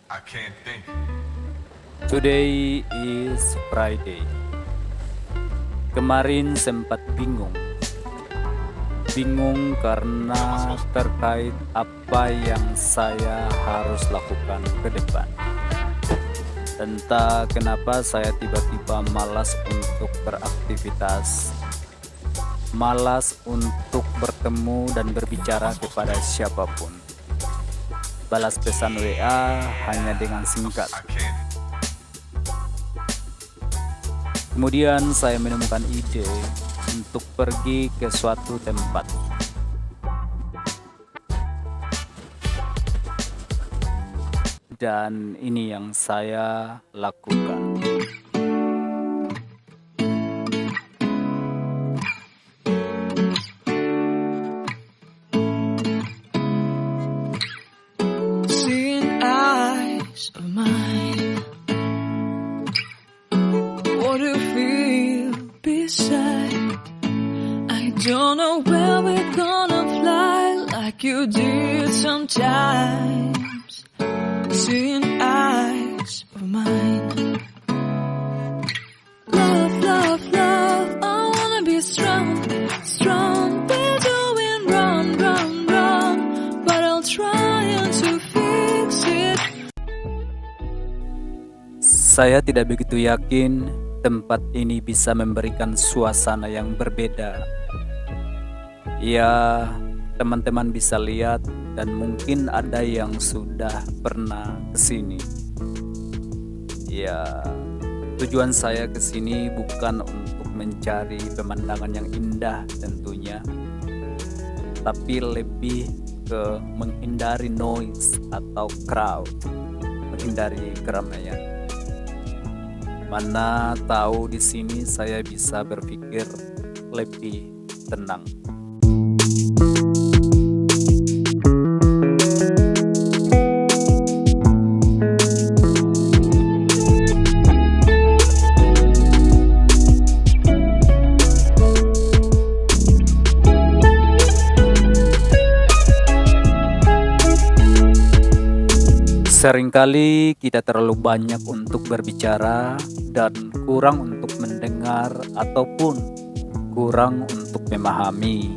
I can't think. Today is Friday. Kemarin sempat bingung karena terkait apa yang saya harus lakukan ke depan. Entah kenapa saya tiba-tiba malas untuk beraktivitas, malas untuk bertemu dan berbicara kepada siapapun. Balas pesan WA hanya dengan singkat. I can't. Kemudian saya menemukan ide untuk pergi ke suatu tempat. Dan ini yang saya lakukan. Seeing eyes of mine, what do you feel beside? I don't know where we're gonna fly like you did sometimes. Seeing eyes of mine, love, love, love, I wanna be strong, strong. We're doing wrong, wrong, wrong, but I'll try to fix it. Saya tidak begitu yakin tempat ini bisa memberikan suasana yang berbeda. Ya, teman-teman bisa lihat dan mungkin ada yang sudah pernah ke sini. Ya, tujuan saya ke sini bukan untuk mencari pemandangan yang indah tentunya, tapi lebih ke menghindari noise atau crowd, menghindari keramaian. Mana tahu di sini saya bisa berpikir lebih tenang. Seringkali kita terlalu banyak untuk berbicara dan kurang untuk mendengar ataupun kurang untuk memahami.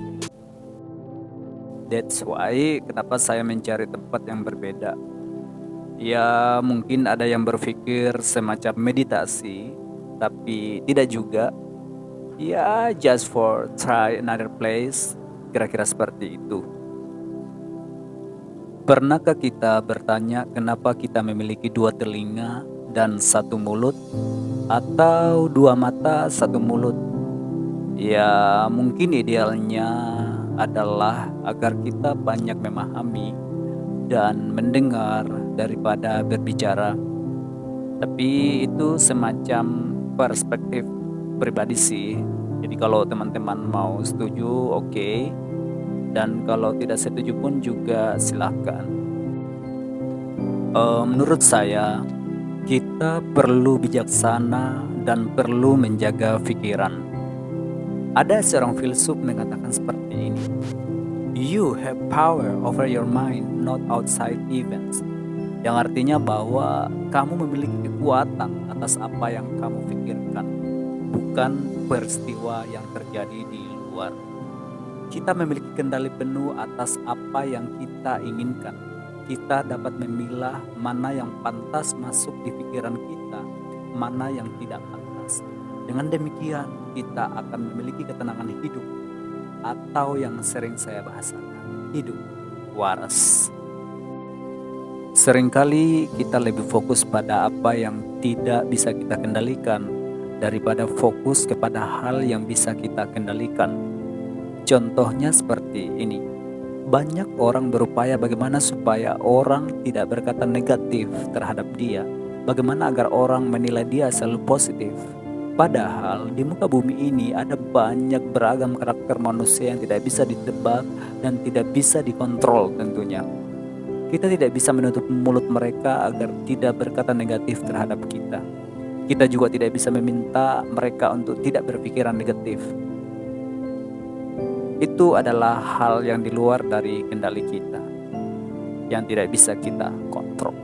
That's why kenapa saya mencari tempat yang berbeda. Ya, mungkin ada yang berpikir semacam meditasi, tapi tidak juga. Ya, just for try another place, kira-kira seperti itu. Pernahkah kita bertanya kenapa kita memiliki dua telinga dan satu mulut, atau dua mata satu mulut? Ya, mungkin idealnya adalah agar kita banyak memahami dan mendengar daripada berbicara. Tapi itu semacam perspektif pribadi sih. Jadi kalau teman-teman mau setuju, oke. Dan kalau tidak setuju pun juga silahkan. Menurut saya, kita perlu bijaksana dan perlu menjaga pikiran. Ada seorang filsuf mengatakan seperti ini. You have power over your mind, not outside events. Yang artinya bahwa kamu memiliki kekuatan atas apa yang kamu pikirkan, bukan peristiwa yang terjadi di luar. Kita memiliki kendali penuh atas apa yang kita inginkan. Kita dapat memilah mana yang pantas masuk di pikiran kita, mana yang tidak pantas. Dengan demikian, kita akan memiliki ketenangan hidup, atau yang sering saya bahasakan, hidup waras. Seringkali kita lebih fokus pada apa yang tidak bisa kita kendalikan daripada fokus kepada hal yang bisa kita kendalikan. Contohnya seperti ini. Banyak orang berupaya bagaimana supaya orang tidak berkata negatif terhadap dia. Bagaimana agar orang menilai dia selalu positif. Padahal di muka bumi ini ada banyak beragam karakter manusia yang tidak bisa ditebak dan tidak bisa dikontrol tentunya. Kita tidak bisa menutup mulut mereka agar tidak berkata negatif terhadap kita. Kita juga tidak bisa meminta mereka untuk tidak berpikiran negatif. Itu adalah hal yang di luar dari kendali kita, yang tidak bisa kita kontrol.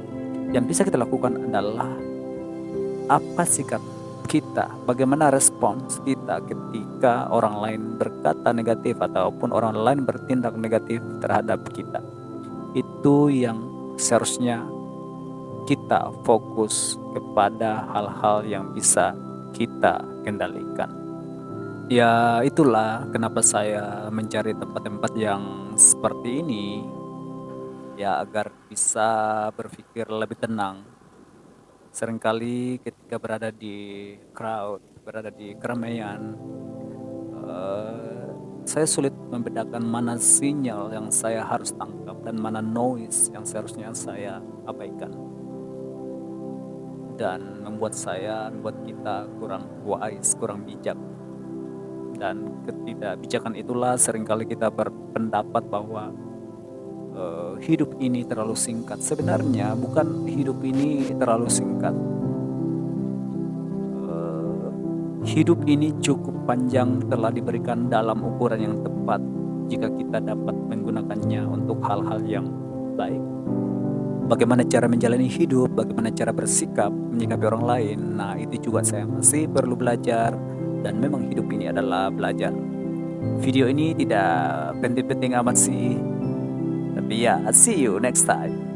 Yang bisa kita lakukan adalah apa sikap kita, bagaimana respons kita ketika orang lain berkata negatif ataupun orang lain bertindak negatif terhadap kita. Itu yang seharusnya kita fokus kepada hal-hal yang bisa kita kendalikan. Ya, itulah kenapa saya mencari tempat-tempat yang seperti ini, ya agar bisa berpikir lebih tenang. Seringkali ketika berada di crowd, berada di keramaian, saya sulit membedakan mana sinyal yang saya harus tangkap dan mana noise yang seharusnya saya abaikan. Dan membuat kita kurang wise, kurang bijak. Dan ketidakbijakan itulah seringkali kita berpendapat bahwa hidup ini terlalu singkat. Sebenarnya bukan hidup ini terlalu singkat. Hidup ini cukup panjang, telah diberikan dalam ukuran yang tepat jika kita dapat menggunakannya untuk hal-hal yang baik. Bagaimana cara menjalani hidup, bagaimana cara bersikap, menyikapi orang lain, nah itu juga saya masih perlu belajar. Dan memang hidup ini adalah belajar. Video ini tidak penting-penting amat sih, tapi ya, see you next time.